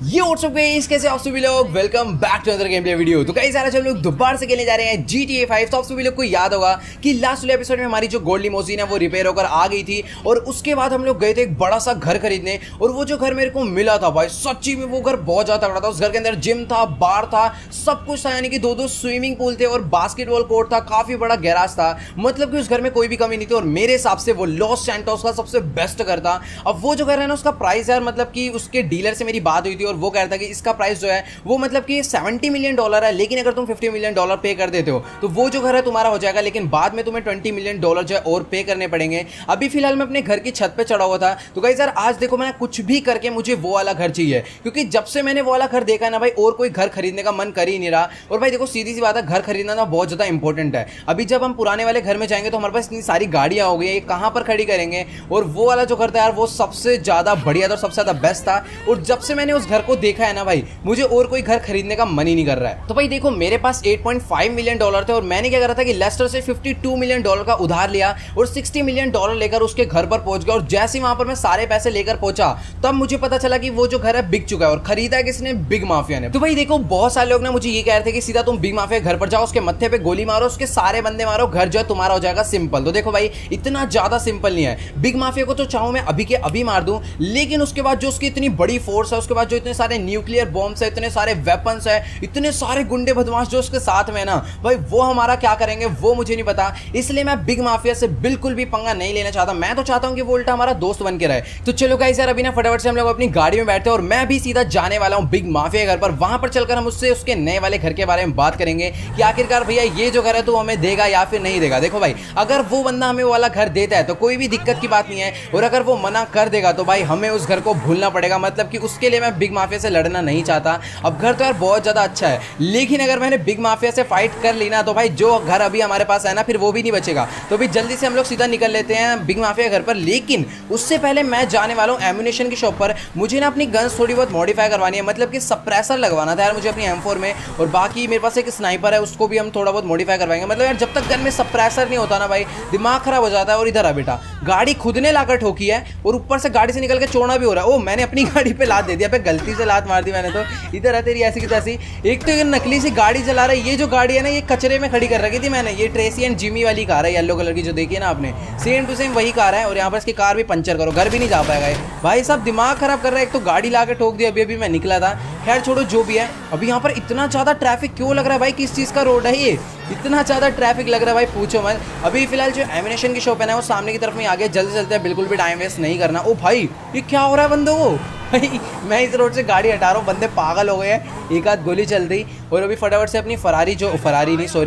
ये WhatsApp guys, कैसे आप सभी लोग। Welcome back to another game play video. तो गाइस आज हम लोग दोबारा से खेलने जा रहे हैं GTA 5। तो आप सभी लोग को याद होगा कि लास्ट वाले एपिसोड में हमारी जो गोल्ड लिमोजिन है वो रिपेयर होकर आ गई थी और उसके बाद हम लोग गए थे एक बड़ा सा घर खरीदने। और वो जो घर मेरे को मिला था भाई, सच्ची में वो घर बहुत ज्यादा तगड़ा था। उस घर के अंदर जिम था, बार था, सब कुछ था, यानी कि दो स्विमिंग पूल थे और बास्केटबॉल कोर्ट था, काफी बड़ा गैराज था। मतलब कि उस घर में कोई भी कमी नहीं थी और मेरे हिसाब से वो लॉस सैंटोस का सबसे बेस्ट घर था। अब वो जो घर है ना, उसका प्राइस यार, मतलब कि उसके डीलर से मेरी बात हुई थी और वो कह रहा था कि इसका प्राइस जो है वो मतलब कि $70 मिलियन है, लेकिन अगर तुम $50 मिलियन पे कर देते हो तो वो जो घर है तुम्हारा हो जाएगा, लेकिन बाद में तुम्हें $20 मिलियन जो है और पे करने पड़ेंगे। अभी फिलहाल मैं अपने घर की छत पे चढ़ा हुआ था। तो गाइस यार आज देखो, मैंने कुछ भी करके मुझे वो वाला घर चाहिए, क्योंकि जब से मैंने वो वाला घर देखा ना भाई, और कोई घर खरीदने का मन कर ही नहीं रहा। और भाई देखो, सीधी सी बात है, घर खरीदना ना बहुत ज्यादा इंपॉर्टेंट है। अभी जब हम पुराने वाले घर में जाएंगे तो हमारे पास इतनी सारी गाड़ियां हो गई, ये कहां पर खड़ी करेंगे। और वो वाला जो घर था यार, वो सबसे ज्यादा बढ़िया था और सबसे ज्यादा बेस्ट था। और जब से मैंने उस घर को देखा है ना भाई, मुझे और कोई घर खरीदने का मन ही नहीं कर रहा है। तो भाई देखो, मेरे पास $8.5 मिलियन थे और मैंने क्या करा था कि लेस्टर से $52 मिलियन का उधार लिया और $60 मिलियन लेकर उसके घर पर पहुंच गया। और जैसे ही वहां पर मैं सारे पैसे लेकर पहुंचा, तब मुझे पता चला कि वो जो घर है बिक चुका है और खरीदा है किसने, बिग माफिया ने। तो भाई देखो, बहुत सारे लोग ना मुझे ये कह रहे थे कि सीधा तुम बिग माफिया घर पर जाओ, उसके मत्थे पे गोली मारो, उसके सारे बंदे मारो, घर जो है तुम्हारा हो जाएगा सिंपल। तो देखो भाई, इतना ज्यादा सिंपल नहीं है। बिग माफिया को तो चाहूं मैं अभी के अभी मार दूं, लेकिन उसके बाद जो उसकी इतनी बड़ी फोर्स है, उसके बाद जो इतने सारे न्यूक्लियर बॉम्ब्स है, इतने सारे वेपन्स है, इतने सारे गुंडे बदमाश जो उसके साथ में ना भाई, वो हमारा क्या करेंगे वो मुझे नहीं पता। इसलिए मैं बिग माफिया से बिल्कुल भी पंगा नहीं लेना चाहता। मैं तो चाहता हूं कि वो उल्टा हमारा दोस्त बन के रहे। तो चलो गाइस यार, अभी ना फटाफट से हम लोग अपनी गाड़ी में बैठते हैं और मैं भी सीधा जाने वाला हूं बिग माफिया घर पर। वहां पर चलकर हम उससे उसके नए वाले घर के बारे में बात करेंगे कि आखिरकार भैया ये जो घर है तो हमें देगा या फिर नहीं देगा। देखो भाई, अगर वो बंदा हमें वो वाला घर देता है तो कोई भी दिक्कत की बात नहीं है, और अगर वो मना कर देगा तो भाई हमें उस घर को भूलना पड़ेगा। मतलब कि उसके लिए मैं बिग माफिया से लड़ना नहीं चाहता। अब घर तो यार बहुत ज्यादा अच्छा है, लेकिन अगर मैंने बिग माफिया से फाइट कर ली ना, तो भाई जो घर अभी हमारे पास है ना, फिर वो भी नहीं बचेगा। तो भी जल्दी से हम लोग सीधा निकल लेते हैं बिग माफिया घर पर। लेकिन उससे पहले मैं जाने वाला हूँ एम्यूनेशन की शॉप पर। मुझे ना अपनी गन्स थोड़ी बहुत मॉडिफाई करवानी है, मतलब कि सप्रेसर लगवाना था यार मुझे अपनी M4 में। और बाकी मेरे पास एक स्नाइपर है, उसको भी हम थोड़ा बहुत मॉडिफाई करवाएंगे। मतलब यार जब तक गन में सप्रेसर नहीं होता ना भाई, दिमाग खराब हो जाता है। और इधर आ बेटा, गाड़ी खुद ने लाकर ठोकी है और ऊपर से गाड़ी से निकल के चोना भी हो रहा है। ओ, मैंने अपनी गाड़ी पे लात दे दिया, पे गलती से लात मार दी मैंने। तो इधर है तेरी ऐसी की तैसी। एक तो ये नकली सी गाड़ी चला रहा है। ये जो गाड़ी है ना, ये कचरे में खड़ी कर रखी थी मैंने। ये ट्रेसी एंड जिमी वाली कार है, येलो कलर की, जो देखी है ना आपने, सेम टू सेम वही कार है। और यहाँ पर इसकी कार भी पंचर करो, घर भी नहीं जा पाएगा ये। भाई साहब दिमाग खराब कर रहा है। एक तो गाड़ी ला के ठोक दी, अभी मैं निकला था। खैर छोड़ो, जो भी है। अभी यहाँ पर इतना ज़्यादा ट्रैफिक क्यों लग रहा है भाई? किस चीज़ का रोड है ये? इतना ज़्यादा ट्रैफिक लग रहा है भाई, पूछो मत। अभी फिलहाल जो एम्यूनेशन की शॉप है ना, वो सामने की तरफ में आगे, जल्दी चलते हैं, बिल्कुल भी टाइम वेस्ट नहीं करना। ओ भाई, ये क्या हो रहा है बंदों को? भाई मैं इस रोड से गाड़ी हटा रहा हूँ, बंदे पागल हो गए हैं। एक आध गोली चल रही। और अभी फटाफट से अपनी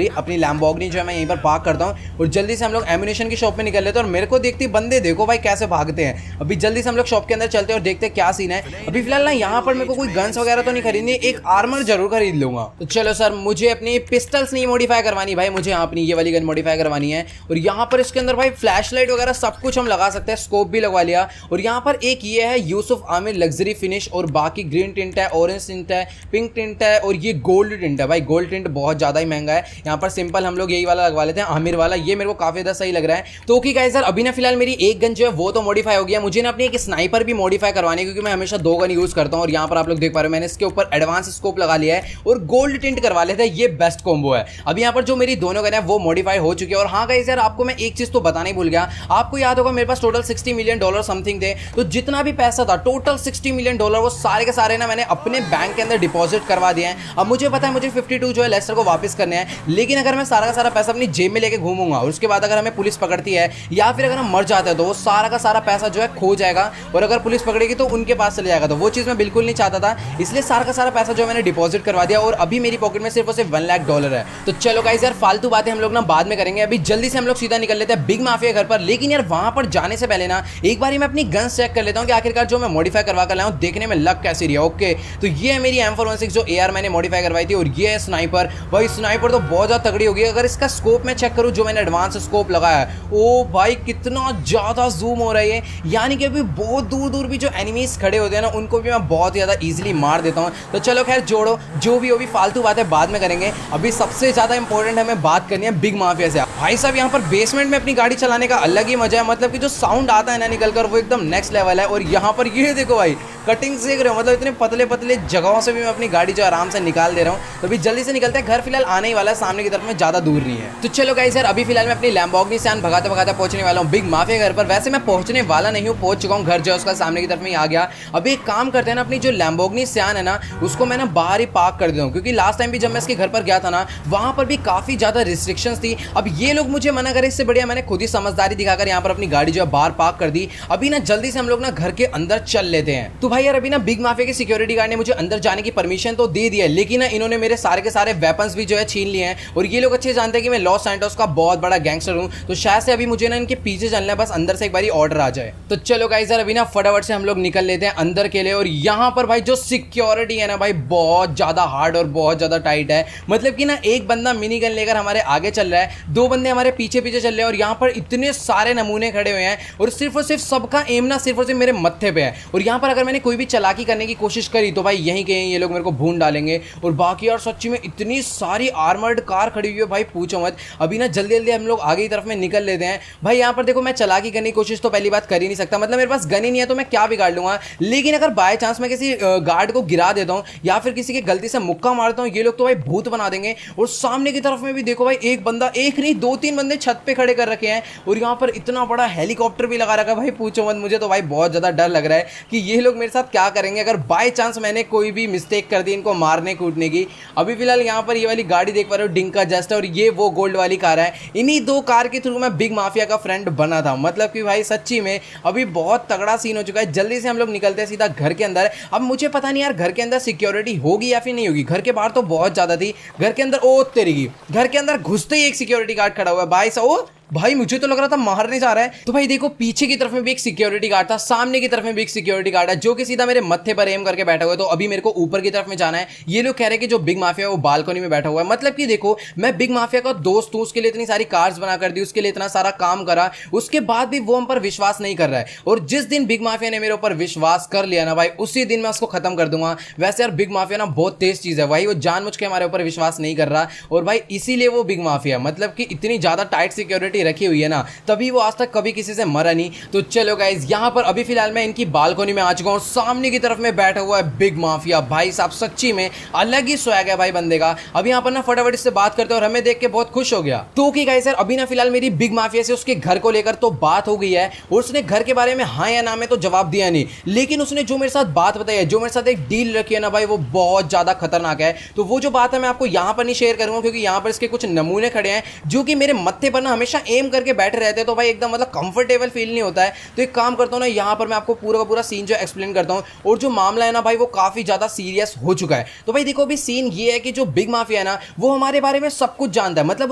अपनी लैम्बोर्गिनी जो है मैं यहीं पर पार्क करता हूँ और जल्दी से हम लोग एम्यूनेशन की शॉप में निकल लेते हैं। और मेरे को देखती बंदे देखो भाई कैसे भागते हैं। अभी जल्दी से हम लोग शॉप के अंदर चलते हैं और देखते हैं क्या सीन है। अभी फिलहाल ना यहाँ पर मेरे को कोई गन्स वगैरह तो नहीं खरीदनी, एक आर्मर जरूर खरीद लूंगा। तो चलो सर, मुझे अपनी पिस्टल्स नहीं मॉडिफाई करवानी भाई, मुझे अपनी ये वाली गन मॉडिफाई करवानी है। और यहाँ पर इसके अंदर भाई फ्लैश लाइट वगैरह सब कुछ हम लगा सकते हैं, स्कोप भी लगवा लिया। और यहाँ पर एक ये है यूसुफ आमिर लग्जरी फिनिश, और बाकी ग्रीन टिंट है, ऑरेंज टिंट है, पिंक टिंट है और ये गोल्ड टिंट है। भाई गोल्ड टिंट बहुत ज़्यादा ही महंगा है। यहाँ पर सिंपल हम लोग यही वाला लगवा लेते हैं, आमिर वाला। ये मेरे को काफ़ी ज़्यादा सही लग रहा है। तो ओके गाइस यार, अभी ना फिलहाल मेरी एक गन जो है वो तो मॉडिफाई हो गया। मुझे ना अपनी एक स्नाइपर भी मॉडिफाई करवानी है, क्योंकि मैं हमेशा 2 गन यूज़ करता हूँ। और यहाँ पर आप लोग देख पा रहे हो, मैंने इसके ऊपर एडवांस स्कोप लगा लिया है और गोल्ड टिंट करवा लेते हैं। ये बेस्ट कॉम्बो है। अभी यहाँ पर जो मेरी दोनों गन है वो मॉडिफाई हो चुकी है। और हाँ गाइस यार, आपको मैं एक चीज़ तो बताना ही भूल गया। आपको याद होगा मेरे पास टोटल $60 मिलियन समथिंग थे। तो जितना भी पैसा था, टोटल $60 मिलियन, वो सारे के सारे ना मैंने अपने बैंक के अंदर डिपॉजिट करवा दिए हैं। अब मुझे पता है मुझे 52 जो है लेस्टर को वापस करने हैं। लेकिन अगर मैं सारा का सारा पैसा अपनी जेब में लेके घूमूंगा और उसके बाद अगर हमें पुलिस पकड़ती है या फिर अगर हम मर जाते हैं, तो वो सारा का सारा पैसा जो है खो जाएगा। और अगर पुलिस पकड़ेगी तो उनके पास चले जाएगा। तो वो चीज़ मैं बिल्कुल नहीं चाहता था, इसलिए सारा का सारा पैसा जो मैंने डिपॉजिट करवा दिया। और अभी मेरी पॉकेट में सिर्फ और सिर्फ $1 लाख है। तो चलो गाइस यार, फालतू बातें हम लोग ना बाद में करेंगे। अभी जल्दी से हम लोग सीधा निकल लेते हैं बिग माफिया घर पर। लेकिन यार वहां पर जाने से पहले ना एक बार मैं अपनी गन्स चेक कर लेता हूँ कि आखिरकार जो मैं मॉडिफाई करवा कर लाया हूँ देखने में लग कैसी रही है। ओके, तो ये है मेरी M416 जो AR मैंने मॉडिफाई करवाई थी। और ये है स्नाइपर। भाई स्नाइपर तो बहुत ज़्यादा तगड़ी होगी। अगर इसका स्कोप मैं चेक करूँ, जो मैंने एडवांस स्कोप लगाया है, ओ भाई कितना ज़्यादा जूम हो रहा है। यानी कि अभी बहुत दूर दूर भी जो एनिमीज खड़े होते हैं ना, उनको भी मैं बहुत ज़्यादा ईजिली मार देता हूँ। तो चलो खैर जोड़ो, जो भी हो भी फालतू बातें बाद में करेंगे। अभी सबसे ज़्यादा इंपॉर्टेंट हमें बात करनी है बिग माफिया से। भाई साहब यहाँ पर बेसमेंट में अपनी गाड़ी चलाने का अलग ही मजा है। मतलब कि जो साउंड आता है ना निकल कर, वो एकदम नेक्स्ट लेवल है। और यहाँ पर ये देखो भाई, भाई कटिंग देख रहे हो, मतलब इतने पतले पतले जगहों से भी मैं अपनी गाड़ी जो आराम से निकाल दे रहा हूँ। तो अभी जल्दी से निकलते हैं, घर फिलहाल आने ही वाला है, सामने की तरफ में ज़्यादा दूर नहीं है। तो चलो गाइस यार, अभी फिलहाल मैं अपनी लैम्बोर्गिनी सियान भगाते भगाते पहुंचने वाला हूँ बिग माफिया घर पर। वैसे मैं पहुंचने वाला नहीं हूँ, पहुंच चुका हूँ, घर जो है उसका सामने की तरफ में आ गया। अभी एक काम करते हैं ना, अपनी जो लैम्बोर्गिनी सियान है ना उसको मैं ना बाहर ही पार्क कर देता हूँ, क्योंकि लास्ट टाइम भी जब मैं इसके घर पर गया था ना वहाँ पर भी काफ़ी ज़्यादा रिस्ट्रिक्शंस थी। अब ये लोग मुझे मना करे, इससे बढ़िया मैंने खुद ही समझदारी दिखाकर यहाँ पर अपनी गाड़ी जो है बाहर पार्क कर दी। अभी ना जल्दी से हम लोग ना घर के अंदर चल लेते हैं। तो भाई यार अभी ना बिग माफिया के सिक्योरिटी गार्ड ने मुझे अंदर जाने की परमिशन तो दे दी है, लेकिन ना इन्होंने मेरे सारे के सारे वेपन्स भी जो है छीन लिए हैं। और ये लोग अच्छे जानते हैं कि मैं लॉस सैंटोस का बहुत बड़ा गैंगस्टर हूँ, तो शायद से अभी मुझे ना इनके पीछे चलना है, बस अंदर से एक बारी ऑर्डर आ जाए। तो चलो गाइस यार, अभी ना फटाफट से हम लोग निकल लेते हैं अंदर के लिए। और यहाँ पर भाई जो सिक्योरिटी है ना भाई, बहुत ज्यादा हार्ड और बहुत ज्यादा टाइट है। मतलब कि ना एक बंदा मिनी गन लेकर हमारे आगे चल रहा है, दो बंदे हमारे पीछे पीछे चल रहे हैं, और यहाँ पर इतने सारे नमूने खड़े हुए हैं और सिर्फ सबका एम ना सिर्फ और सिर्फ मेरे मत्थे पे है। और यहाँ पर अगर मैंने कोई भी चालाकी करने की कोशिश करी तो भाई यहीं के ये लोग मेरे को भून डालेंगे। और बाकी यार सच्ची में इतनी सारी आर्मर्ड कार खड़ी हुई है भाई, पूछो मत। अभी ना जल्दी जल्दी हम लोग आगे की तरफ में निकल लेते हैं। भाई यहाँ पर देखो, मैं चालाकी करने की कोशिश तो पहली बात कर ही नहीं सकता, मतलब मेरे पास गन ही नहीं है तो मैं क्या बिगाड़ लूंगा। लेकिन अगर बाय चांस मैं किसी गार्ड को गिरा देता हूँ या फिर किसी के गलती से मुक्का मारता हूँ, ये लोग तो भाई भूत बना देंगे। और सामने की तरफ में भी देखो भाई, एक बंदा, एक नहीं दो तीन बंदे छत पे खड़े कर रखे हैं, और यहाँ पर इतना बड़ा हेलीकॉप्टर भी लगा रखा है भाई, पूछो मत। मुझे तो भाई बहुत ज्यादा डर लग रहा है कि ये लोग मेरे साथ क्या करेंगे अगर बाय चांस मैंने कोई भी मिस्टेक कर दी इनको मारने कूटने की। अभी फिलहाल यहाँ पर ये वाली गाड़ी देख पा रहे हो, डिंका जस्ट, और ये वो गोल्ड वाली कार है। इन्हीं दो कार के थ्रू मैं बिग माफिया का फ्रेंड बना था। मतलब कि भाई सच्ची में अभी बहुत तगड़ा सीन हो चुका है। जल्दी से हम लोग निकलते हैं सीधा घर के अंदर। अब मुझे पता नहीं यार घर के अंदर सिक्योरिटी होगी या फिर नहीं होगी, घर के बाहर तो बहुत ज्यादा थी, घर के अंदर ओ तेरी, घर के अंदर घुसते ही एक सिक्योरिटी गार्ड खड़ा हुआ है भाई साहब। भाई मुझे तो लग रहा था मारने जा रहा है। तो भाई देखो, पीछे की तरफ में भी एक सिक्योरिटी गार्ड था, सामने की तरफ में भी एक सिक्योरिटी गार्ड है, जो कि सीधा मेरे मत्थे पर एम करके बैठा हुआ है। तो अभी मेरे को ऊपर की तरफ में जाना है। ये लोग कह रहे हैं कि जो बिग माफिया है वो बालकनी में बैठा हुआ है। मतलब कि देखो, मैं बिग माफिया का दोस्त हूं, उसके लिए इतनी सारी कार्स बना कर दी, उसके लिए इतना सारा काम करा, उसके बाद भी वो हम पर विश्वास नहीं कर रहा है। और जिस दिन बिग माफिया ने मेरे ऊपर विश्वास कर लिया ना भाई, उसी दिन मैं उसको खत्म कर दूंगा। वैसे यार बिग माफिया ना बहुत तेज चीज है भाई, वो जानबूझ के हमारे ऊपर विश्वास नहीं कर रहा, और भाई इसीलिए वो बिग माफिया, मतलब कि इतनी ज्यादा टाइट सिक्योरिटी रखी हुई है ना, तभी वो आज तक कभी किसी से मरा नहीं। तो चलो गाइस, यहाँ पर अभी फिलहाल मैं इनकी बालकनी में आ चुका हूँ, सामने की तरफ में बैठा हुआ है बिग माफिया। भाई साहब सच्ची में अलग ही स्वैग है भाई बंदे का। अभी यहाँ पर ना फटाफट इससे बात करते हैं, और हमें देख के बहुत खुश हो गया। तो कि गाइस यार, अभी ना फिलहाल मेरी बिग माफिया से उसके घर को लेकर तो बात हो गई है, और उसने घर के बारे में हाँ या ना में तो जवाब दिया नहीं, लेकिन उसने जो मेरे साथ बात बताई है, जो मेरे साथ एक डील रखी है ना भाई, वो बहुत ज्यादा खतरनाक है। तो वो जो बात है मैं आपको यहाँ पर नहीं शेयर करूंगा, क्योंकि यहाँ पर इसके कुछ नमूने खड़े हैं जो कि मेरे मत्थे पर ना हमेशा एम करके बैठे रहते हैं। तो भाई एकदम मतलब कंफर्टेबल फील नहीं होता है। तो एक काम करता हूँ ना, यहाँ पर मैं आपको पूरा का पूरा सीन जो एक्सप्लेन करता हूँ। और जो मामला है ना भाई, वो काफी ज्यादा सीरियस हो चुका है। तो भाई देखो, अभी सीन ये है कि जो बिग माफिया है ना, वो हमारे बारे में सब कुछ जानता है। मतलब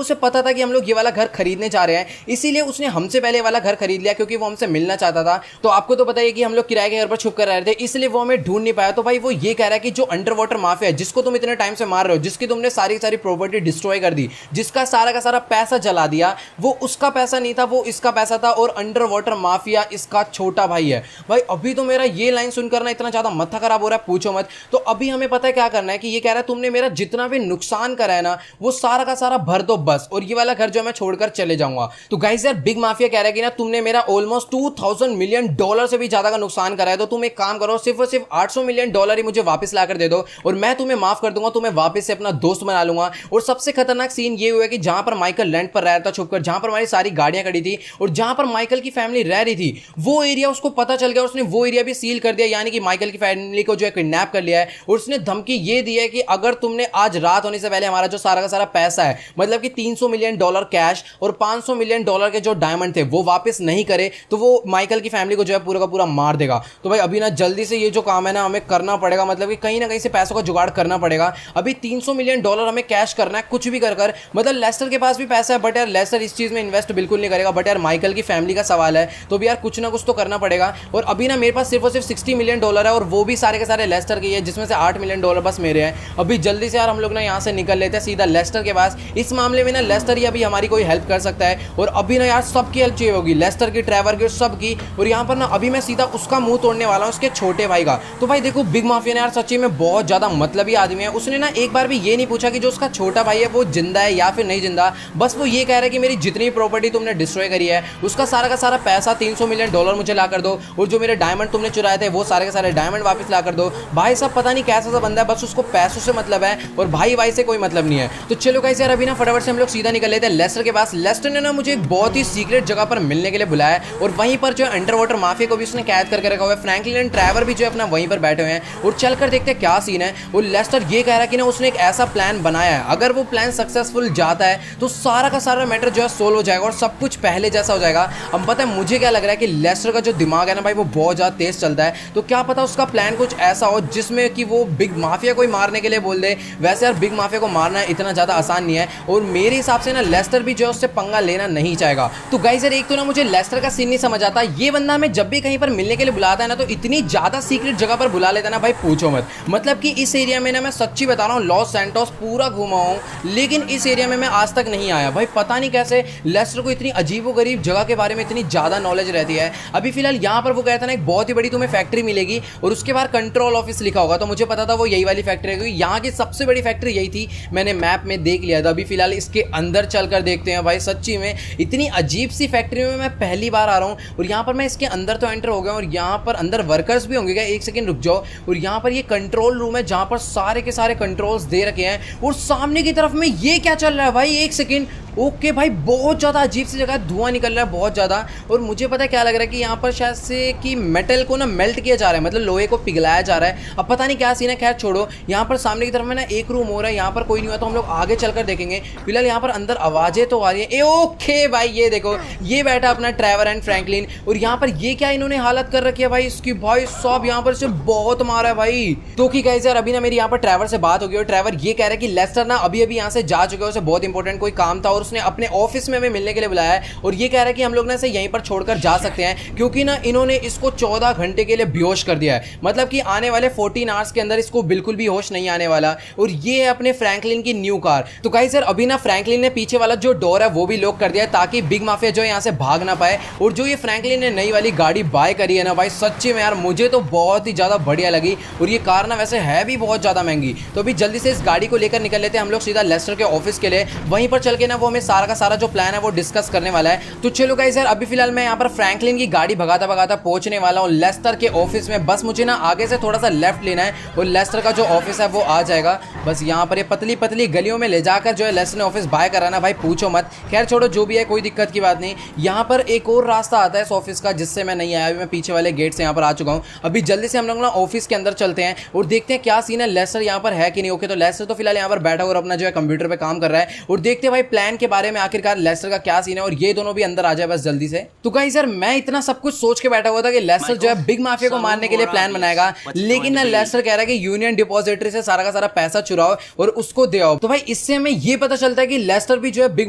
उसे पता था कि हम लोग ये वाला घर खरीदने जा रहे हैं, इसीलिए उसने हमसे पहले वाला घर खरीद लिया, क्योंकि वो हमसे मिलना चाहता था। तो आपको तो पता है कि हम लोग किराए के घर पर छुप कर रह रहे थे, इसलिए वो हमें ढूंढ नहीं पाया। तो भाई वो ये कह रहा है कि जो अंडर वाटर माफिया है, जिसको तुम इतने टाइम से मार रहे हो, जिसकी तुमने सारी सारी प्रॉपर्टी डिस्ट्रॉय कर दी, जिसका सारा का सारा पैसा जला दिया, वो उसका पैसा नहीं था, वो इसका पैसा था, और अंडर वाटर माफिया इसका छोटा भाई है। भाई अभी तो मेरा ये लाइन सुनकर ना इतना ज्यादा माथा खराब हो रहा है, पूछो मत। तो अभी हमें पता है क्या करना है, कि ये कह रहा है तुमने मेरा जितना भी नुकसान करा है ना, वो सारा का सारा भर दो बस, और ये वाला घर जो मैं छोड़कर चले जाऊंगा। तो गाइस यार, बिग माफिया कह रहा है कि ना तुमने मेरा ऑलमोस्ट $2000 मिलियन से भी ज्यादा का नुकसान करा है, तो तुम एक काम करो, सिर्फ और सिर्फ $800 मिलियन ही मुझे वापस लाकर दे दो, और मैं तुम्हें माफ कर दूंगा, तुम्हें वापस से अपना दोस्त बना लूंगा। और सबसे खतरनाक सीन ये हुआ कि जहां पर माइकल लैंड पर रह रहा था छुपकर, जहां पर हमारी सारी गाड़ियां खड़ी थी, और जहां पर माइकल की फैमिली रह रही थी, वो एरिया उसको पता चल गया, उसने वो एरिया भी सील कर दिया, यानी कि माइकल की फैमिली को जो है किडनैप कर लिया है। और उसने धमकी ये दी है कि अगर तुमने आज रात होने से पहले हमारा जो सारा का सारा पैसा है, मतलब कि $300 मिलियन कैश और $500 मिलियन के जो डायमंड थे, वो वापस नहीं करे, तो वो माइकल की फैमिली को जो है पूरा का पूरा मार देगा। तो भाई अभी ना जल्दी से ये जो काम है ना हमें करना पड़ेगा, मतलब कि कहीं ना कहीं से पैसों का जुगाड़ करना पड़ेगा। अभी $300 मिलियन हमें कैश करना है, कुछ भी कर मतलब लेस्टर के पास भी पैसा है, बट यार लेस्टर इस चीज में इन्वेस्ट बिल्कुल नहीं करेगा, बट यार माइकल की फैमिली का सवाल है, तो भी यार कुछ ना कुछ तो करना पड़ेगा। और अभी ना मेरे पास सिर्फ और सिर्फ $60 मिलियन है, और वो भी सारे के सारे लेस्टर के है, जिसमें से $8 मिलियन बस मेरे हैं। अभी जल्दी से यार हम लोग ना यहाँ से निकल लेते हैं सीधा लेस्टर के पास। इस मामले में ना लेस्टर ही अभी हमारी कोई हेल्प कर सकता है, और अभी ना यार सबकी हेल्प चाहिए होगी, लेस्टर की, ट्रेवर की, सबकी। और यहाँ पर ना अभी मैं सीधा उसका मुंह तोड़ने वाला हूँ, उसके छोटे भाई का। तो भाई देखो, बिग माफिया ने यार सच्ची में बहुत ज्यादा मतलबी आदमी है। उसने ना एक बार भी ये नहीं पूछा कि जो उसका छोटा भाई है वो जिंदा है या फिर नहीं जिंदा, बस वो ये कह रहा है कि मेरी जितनी प्रॉपर्टी तुमने डिस्ट्रॉय करी है उसका सारा का सारा पैसा $300 मिलियन मुझे ला कर दो, और जो मेरे डायमंड तुमने चुराए थे वो सारे के सारे डायमंड वापस ला कर दो। भाई साहब पता नहीं कैसा सा बंदा है, बस उसको पैसों से मतलब है और भाई भाई से कोई मतलब नहीं है। तो चलो गाइस यार अभी ना फटाफट से हम लोग सीधा निकल लेते हैं लेस्टर के पास। लेस्टर ने ना मुझे एक बहुत ही सीक्रेट जगह पर मिलने के लिए बुलाया है और वहीं पर जो है अंडर वाटर माफिया को भी उसने कैद करके रखा हुआ है। फ्रैंकलिन एंड ट्रेवर भी जो है अपना वहीं पर बैठे हुए हैं और चलकर देखते हैं क्या सीन है। और लेस्टर ये कह रहा है कि ना उसने एक ऐसा प्लान बनाया है, अगर वो प्लान सक्सेसफुल जाता है तो सारा का सारा मैटर जो है सोल्व हो जाएगा और सब कुछ पहले जैसा हो जाएगा। अब पता है मुझे क्या लग रहा है कि लेस्टर का जो दिमाग है ना भाई वो बहुत ज़्यादा तेज चलता है, तो क्या पता उसका प्लान कुछ ऐसा हो जिसमें कि वो बिग माफिया को ही मारने के लिए बोल दे। वैसे यार बिग माफिया को मारना इतना ज़्यादा आसान नहीं है और मेरे हिसाब से ना लेस्टर भी जो है उससे पंगा लेना नहीं चाहेगा। तो गाइस यार एक तो ना मुझे लेस्टर का सीन नहीं समझ आता, ये बंदा हमें जब भी कहीं पर मिलने के लिए बुलाता है ना तो इतनी ज़्यादा सीक्रेट जगह पर बुला लेता है ना भाई पूछो मत। मतलब कि इस एरिया में ना मैं सच्ची बता रहा हूँ लॉस सैंटोस पूरा घूमा हूँ लेकिन इस एरिया में मैं आज तक नहीं आया। भाई पता नहीं कैसे लेस्टर को इतनी अजीबोगरीब जगह के बारे में इतनी ज़्यादा नॉलेज रहती है। अभी फिलहाल यहाँ पर वो कहता ना एक बहुत ही बड़ी तुम्हें फैक्ट्री मिलेगी और उसके बाहर कंट्रोल ऑफिस लिखा होगा, तो मुझे पता था वो यही वाली फैक्ट्री है क्योंकि यहाँ की सबसे बड़ी फैक्ट्री यही थी, मैंने मैप में देख लिया था। अभी फिलहाल इसके अंदर चलकर देखते हैं। भाई सच्ची में इतनी अजीब सी फैक्ट्री में मैं पहली बार आ रहा हूँ और यहाँ पर मैं इसके अंदर तो एंटर हो गया और यहाँ पर अंदर वर्कर्स भी होंगे क्या, एक सेकंड रुक जाओ। और यहाँ पर ये कंट्रोल रूम है जहाँ पर सारे के सारे कंट्रोल्स दे रखे हैं और सामने की तरफ में ये क्या चल रहा है भाई, एक सेकंड। ओके भाई बहुत ज़्यादा अजीब सी जगह, धुआं निकल रहा है बहुत ज़्यादा और मुझे पता है क्या लग रहा है कि यहाँ पर शायद से कि मेटल को ना मेल्ट किया जा रहा है, मतलब लोहे को पिघलाया जा रहा है। अब पता नहीं क्या सीन है, खैर छोड़ो। यहाँ पर सामने की तरफ में ना एक रूम हो रहा है, यहाँ पर कोई नहीं हुआ तो हम लोग आगे चलकर देखेंगे। फिलहाल यहाँ पर अंदर आवाज़ें तो आ रही है। ओके भाई ये देखो ये बैठा अपना ट्रेवर एंड फ्रैंकलिन और यहाँ पर ये क्या इन्होंने हालत कर रखी है भाई इसकी। भाई सब यहाँ पर से बहुत मारा है भाई। तो कि गाइस यार अभी ना मेरी यहाँ पर ट्रेवर से बात हो गई और ट्रेवर ये कह रहा है कि लेस्टर ना अभी अभी यहाँ से जा चुके हैं, उसे बहुत इंपॉर्टेंट कोई काम था और उसने अपने ऑफिस में हमें मिलने के लिए बुलाया है और ये कह रहा है कि हम लोग ना इसे यहीं पर छोड़कर जा सकते हैं क्योंकि ना इन्होंने इसको 14 घंटे के लिए बेहोश कर दिया है। मतलब कि आने वाले 14 आवर्स के अंदर इसको बिल्कुल भी होश नहीं आने वाला और ये है अपने फ्रैंकलिन की न्यू कार। तो गाइस यार अभी ना फ्रैंकलिन ने पीछे वाला जो डोर है वो भी लॉक कर दिया है ताकि बिग माफिया जो है यहाँ से भाग ना पाए। और जो ये फ्रैंकलिन ने नई वाली गाड़ी बाय करी है ना भाई सच्ची में यार मुझे तो बहुत ही ज़्यादा बढ़िया लगी और ये कार ना वैसे है भी बहुत ज़्यादा महंगी। तो अभी जल्दी से इस गाड़ी को लेकर निकल लेते हैं हम लोग सीधा लेस्टर के ऑफिस के लिए। वहीं पर चल के ना वो हमें सारा का सारा जो प्लान है वो डिस्कस करने वाला है। तो चलो गाइस यार अभी फिलहाल मैं यहाँ पर फ्रैंकलिन की गाड़ी भगाता भगाता पहुंचने वाला हूँ लेस्टर के ऑफिस में। बस मुझे ना आगे से थोड़ा सा लेफ्ट लेना है और लेस्टर का जो ऑफिस है वो आ जाएगा। बस यहाँ पर ये पतली पतली गलियों में ले जाकर जो है लेस्टर ने ऑफिस बाय कराना भाई पूछो मत। खैर छोड़ो जो भी है कोई दिक्कत की बात नहीं। यहाँ पर एक और रास्ता आता है इस ऑफिस का जिससे मैं नहीं आया, अभी मैं पीछे वाले गेट से यहाँ पर आ चुका हूँ। अभी जल्दी से हम लोग ना ऑफिस के अंदर चलते हैं और देखते हैं क्या सीन है, लेस्टर यहाँ पर है कि नहीं। ओके तो लेस्टर तो फिलहाल यहाँ पर बैठा और अपना जो है कंप्यूटर पे काम कर रहा है और देखते हैं भाई प्लान के बारे में आखिरकार लेस्टर का क्या सीन है और ये दोनों भी अंदर आ जाए बस जल्दी से। तो गाइस यार मैं इतना सब कुछ सोच के बैठा हुआ था कि लेस्टर जो है बिग माफिया को मारने के लिए प्लान बनाएगा, लेकिन ना लेस्टर कह रहा है कि यूनियन डिपॉजिटरी से सारा का सारा पैसा चुराओ और उसको दे आओ। तो भाई इससे हमें ये पता चलता है कि लेस्टर भी जो है बिग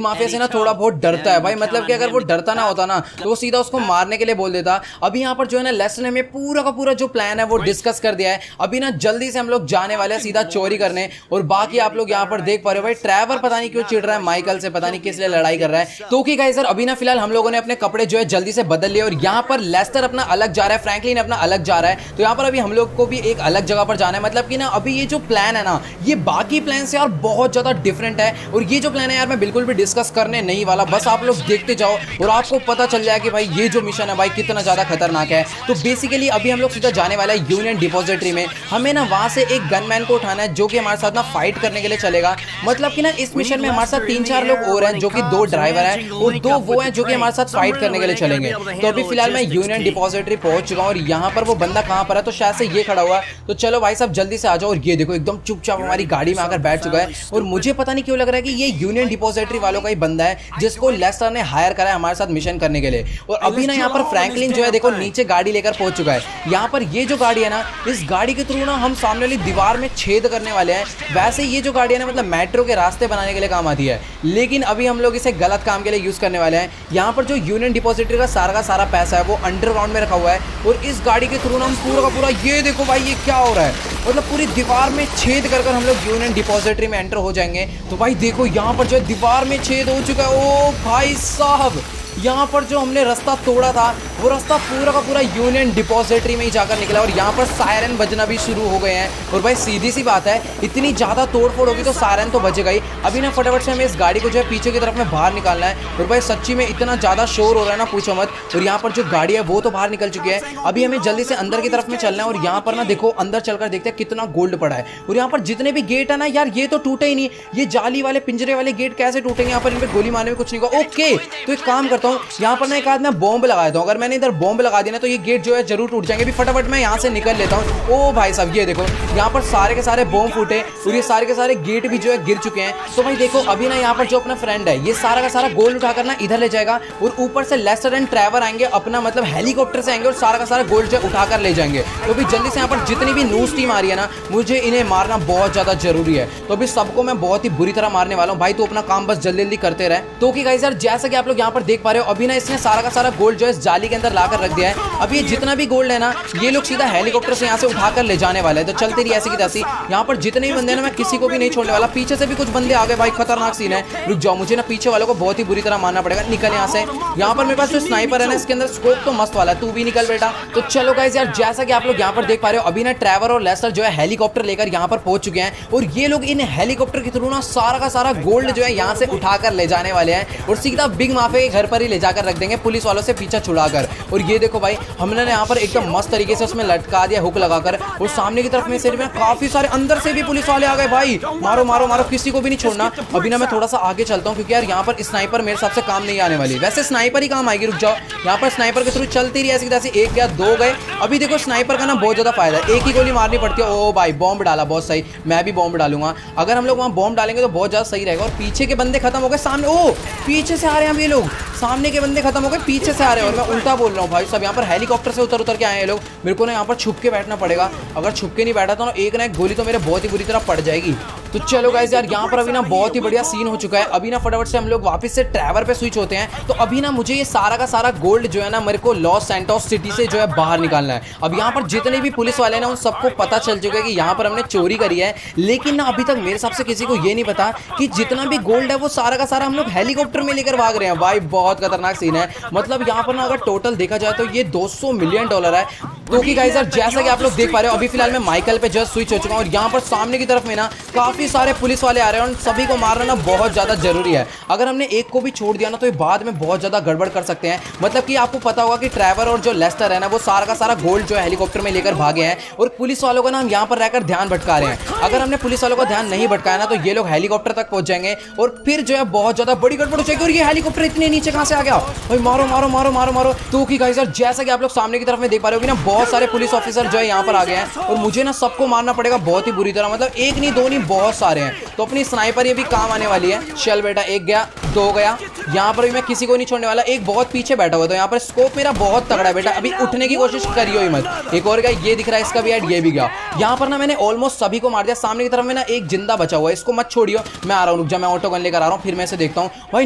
माफिया से ना थोड़ा बहुत डरता है भाई। मतलब कि अगर वो डरता ना होता ना तो वो सीधा उसको मारने के लिए बोल देता। अभी यहाँ पर जो है ना लेस्टर ने हमें पूरा का पूरा जो प्लान है वो डिस्कस कर दिया है। अभी ना जल्दी से हम लोग जाने वाले हैं सीधा चोरी करने और बाकी आप लोग यहाँ पर देख पा रहे हो भाई ट्रेवर पता नहीं क्यों चिढ़ रहा है माइकल से, पता नहीं किस लिए लड़ाई कर रहा है। तो कि गाइस यार अभी ना फिलहाल हम लोगों ने अपने कपड़े जो है जल्दी से बदल लिए और यहाँ पर लेस्टर अपना अलग जा रहा है, फ्रैंकलिन अपना अलग जा रहा है। तो यहाँ पर अभी हम लोग को भी एक अलग जगह पर जाना है। मतलब कि ना अभी ये जो प्लान है ना ये बाकी प्लान से यार बहुत ज्यादा डिफरेंट है और ये जो प्लान है यार मैं बिल्कुल भी डिस्कस करने नहीं वाला। बस आप लोग देखते जाओ और आपको पता चल जाए कि भाई ये जो मिशन है भाई कितना ज्यादा खतरनाक है। तो बेसिकली अभी हम लोग सीधा जाने वाला है यूनियन डिपॉजिटरी में। हमें ना वहां से एक गनमैन को उठाना है जो कि हमारे साथ ना फाइट करने के लिए चलेगा। मतलब कि ना इस मिशन में हमारे साथ 3-4 लोग और हैं जो कि 2 ड्राइवर हैं और 2 वो हैं जो कि हमारे साथ फाइट करने के लिए चलेंगे। तो अभी फिलहाल मैं यूनियन डिपॉजिटरी पहुंच चुका हूं और यहाँ पर वो बंदा कहाँ पर है, तो शायद से ये खड़ा हुआ। तो चलो भाई साहब जल्दी से आ जाओ। और ये देखो एकदम चुपचाप हमारी गाड़ी में आकर बैठ चुका है और मुझे पता नहीं क्यों लग रहा है कि ये यूनियन डिपॉजिटरी वालों का ही बंदा है जिसको लेस्टर ने हायर करा है हमारे साथ मिशन करने के लिए। और अभी ना यहाँ पर फ्रैंकलिन जो है देखो नीचे गाड़ी लेकर पहुंच चुका है। यहाँ पर ये जो गाड़ी है ना इस गाड़ी के थ्रू ना हम सामने वाली दीवार में छेद करने वाले हैं। वैसे ये जो गाड़ी है ना मतलब मेट्रो के रास्ते बनाने के लिए काम आती है, लेकिन अभी हम लोग इसे गलत काम के लिए यूज करने वाले हैं। यहाँ पर जो यूनियन डिपॉजिटरी का सारा पैसा है वो अंडरग्राउंड में रखा हुआ है और इस गाड़ी के थ्रू ना हम पूरा का पूरा ये देखो भाई ये क्या हो रहा है, मतलब पूरी दीवार में छेद कर हम लोग यूनियन डिपॉजिटरी में एंटर हो जाएंगे। तो भाई देखो यहाँ पर जो दीवार में छेद हो चुका है। ओ भाई साहब यहाँ पर जो हमने रास्ता तोड़ा था वो रास्ता पूरा का पूरा यूनियन डिपॉजिटरी में ही जाकर निकला और यहाँ पर सायरन बजना भी शुरू हो गए हैं। और भाई सीधी सी बात है, इतनी ज़्यादा तोड़फोड़ होगी तो सायरन तो बजेगा ही। अभी ना फटाफट से हमें इस गाड़ी को जो है पीछे की तरफ में बाहर निकालना है। और भाई सच्ची में इतना ज़्यादा शोर हो रहा है ना, पूछो मत। और यहाँ पर जो गाड़ी है वो तो बाहर निकल चुकी है। अभी हमें जल्दी से अंदर की तरफ में चलना है और यहाँ पर ना देखो अंदर चलकर देखते हैं कितना गोल्ड पड़ा है। और यहाँ पर जितने भी गेट है ना यार, ये तो टूटे ही नहीं। ये जाली वाले पिंजरे वाले गेट कैसे टूटेंगे? यहाँ पर इन पे गोली मारने में कुछ नहीं होगा। ओके, तो एक काम करता हूँ, यहाँ पर ना एक आध मैं बॉम्ब लगा देता हूँ। अगर मैंने इधर बॉम्ब लगा दिया ना तो ये गेट जो है जरूर टूट जाएंगे। अभी फटाफट मैं यहाँ से निकल लेता हूँ। ओ भाई साहब, ये देखो यहाँ पर सारे के सारे बॉम्ब फूटे और ये सारे के सारे गेट भी जो है गिर चुके हैं। तो भाई देखो अभी ना यहाँ पर जो अपना फ्रेंड है ये सारा का सारा गोल्ड उठाकर ना इधर ले जाएगा और ऊपर से लेस्टर एंड ट्रेवर आएंगे, अपना मतलब हेलीकॉप्टर से आएंगे और सारा का सारा गोल्ड जो उठाकर ले जाएंगे। तो अभी जल्दी से यहाँ पर जितनी भी न्यूज टीम आ रही है ना, मुझे इन्हें मारना बहुत ज्यादा जरूरी है। तो अभी सबको मैं बहुत ही बुरी तरह मारने वाला हूँ। भाई तो अपना काम बस जल्दी जल्दी करते रहे। तो कि गाइस यार जैसा कि आप लोग यहाँ पर देख पा रहे हो, अभी ना इसने सारा का सारा गोल्ड जो है जाली के अंदर लाकर रख दिया है। अभी ये जितना भी गोल्ड है ना, ये लोग सीधा हेलीकॉप्टर से यहाँ से उठाकर ले जाने वाले हैं। तो चलते रही ऐसी की तैसी। यहाँ पर जितने भी बंदे हैं ना, मैं किसी को भी नहीं छोड़ने वाला। पीछे से भी कुछ बंदे आ गए भाई, खतरनाक सीन है। रुक जाओ, मुझे ना पीछे वालों को बहुत ही बुरी तरह मारना पड़ेगा। निकल यहाँ से। यहाँ पर मेरे पास जो स्नाइपर है ना, इसके अंदर स्कोप तो मस्त वाला है। तू भी निकल बेटा। तो चलो गाइस यार, जैसा कि आप लोग यहाँ पर देख पा रहे हो, अभी ना ट्रेवर और लेस्टर जो है हेलीकॉप्टर लेकर यहाँ पर पहुंच चुके हैं और ये लोग इन हेलीकॉप्टर के थ्रू ना सारा का सारा गोल्ड जो है यहाँ से उठाकर ले जाने वाले हैं और सीधा बिग माफिया के घर पर ही ले जाकर रख देंगे, पुलिस वालों से पीछा छुड़ाकर। और ये देखो भाई, हमने यहाँ पर एकदम मस्त तरीके से उसमें लटका दिया हुक लगाकर। और सामने की तरफ में से काफी सारे अंदर से भी पुलिस वाले आ गए भाई। मारो मारो मारो, किसी को भी नहीं छोड़ना। अभी ना मैं थोड़ा सा आगे चलता हूँ क्योंकि यार यहाँ पर स्नाइपर मेरे हिसाब से काम नहीं आने वाली। वैसे स्नाइपर ही काम आएगी। रुक जाओ, यहाँ पर स्नाइपर के थ्रू चलती रही ऐसी तरह से। एक या दो गए। अभी देखो स्नाइपर का ना बहुत ज्यादा फायदा है, एक ही गोली मारनी पड़ती है। ओ भाई बॉम्ब डाला, बहुत सही। मैं भी बॉम्ब डालूंगा। अगर हम लोग वहाँ बॉम्ब डालेंगे तो बहुत ज्यादा सही रहेगा। और पीछे के बंदे खत्म हो गए। सामने ओ पीछे से आ रहे हैं ये लोग। सामने के बंदे खत्म हो गए, पीछे से आ रहे हैं। और मैं उल्टा बोल रहा हूँ भाई सब। यहाँ पर हेलीकॉप्टर से उतर उतर के आए हैं लोग। मेरे को ना यहाँ पर छुप के बैठना पड़ेगा। अगर छुप के नहीं बैठा तो ना एक गोली तो मेरे बहुत ही बुरी तरह पड़ जाएगी। तो चलो गाइस यार, यहाँ पर अभी ना बहुत ही बढ़िया सीन हो चुका है। अभी ना फटाफट से हम लोग वापस से ट्रेवर पे स्विच होते हैं। तो अभी ना मुझे ये सारा का सारा गोल्ड जो है ना, मेरे को लॉस सैंटोस सिटी से जो है बाहर निकालना है। अब यहाँ पर जितने भी पुलिस वाले ना, उन सबको पता चल चुका है कि यहाँ पर हमने चोरी करी है। लेकिन ना अभी तक मेरे हिसाब से किसी को ये नहीं पता कि जितना भी गोल्ड है वो सारा का सारा हम लोग हेलीकॉप्टर में लेकर भाग रहे हैं। भाई बहुत खतरनाक सीन है। मतलब यहाँ पर ना अगर टोटल देखा जाए तो ये $200 मिलियन है। तो कि गाइस यार, जैसा कि आप लोग देख पा रहे हो, अभी फिलहाल मैं माइकल पे जस्ट स्विच हो चुका हूँ और यहाँ पर सामने की तरफ में ना काफी सारे पुलिस वाले आ रहे हैं और सभी को मारना ना बहुत ज्यादा जरूरी है। अगर हमने एक को भी छोड़ दिया ना तो ये बाद में बहुत ज्यादा गड़बड़ कर सकते हैं। मतलब कि आपको पता होगा कि ट्रेवर और जो लेस्टर है ना, वो सारा का सारा गोल्ड जो है हेलीकॉप्टर में लेकर भागे हैं और पुलिस वालों को ना हम यहाँ पर रहकर ध्यान भटका रहे हैं। अगर हमने पुलिस वालों का ध्यान नहीं भटकाया ना तो ये लोग हेलीकॉप्टर तक पहुंच जाएंगे और फिर जो है बहुत ज्यादा बड़ी गड़बड़ हो जाएगी। और ये हेलीकॉप्टर इतने नीचे कहां से आ गया भाई? मारो मारो मारो मारो मारो। तो कि गाइस यार, जैसा कि आप लोग सामने की तरफ में देख पा रहे हो ना, बहुत सारे पुलिस ऑफिसर जो है यहाँ पर आ गए हैं और मुझे ना सबको मारना पड़ेगा बहुत ही बुरी तरह। मतलब एक नहीं दो नहीं, बहुत सारे हैं। तो अपनी स्नाइपर ये भी काम आने वाली है। चल बेटा, एक गया, दो गया। यहाँ पर भी मैं किसी को नहीं छोड़ने वाला। एक बहुत पीछे बैठा हुआ, तो यहाँ पर स्कोप मेरा बहुत तगड़ा है बेटा। अभी उठने की कोशिश करियो ही मत। एक और गया, ये दिख रहा है, इसका भी हेड, ये भी गया। यहाँ पर ना मैंने ऑलमोस्ट सभी को मार दिया। सामने की तरफ में ना एक जिंदा बचा हुआ है, इसको मत छोड़ियो। मैं आ रहा हूँ, रुक जा, मैं ऑटो गन लेकर आ रहा हूँ, फिर मैं इसे देखता हूँ। भाई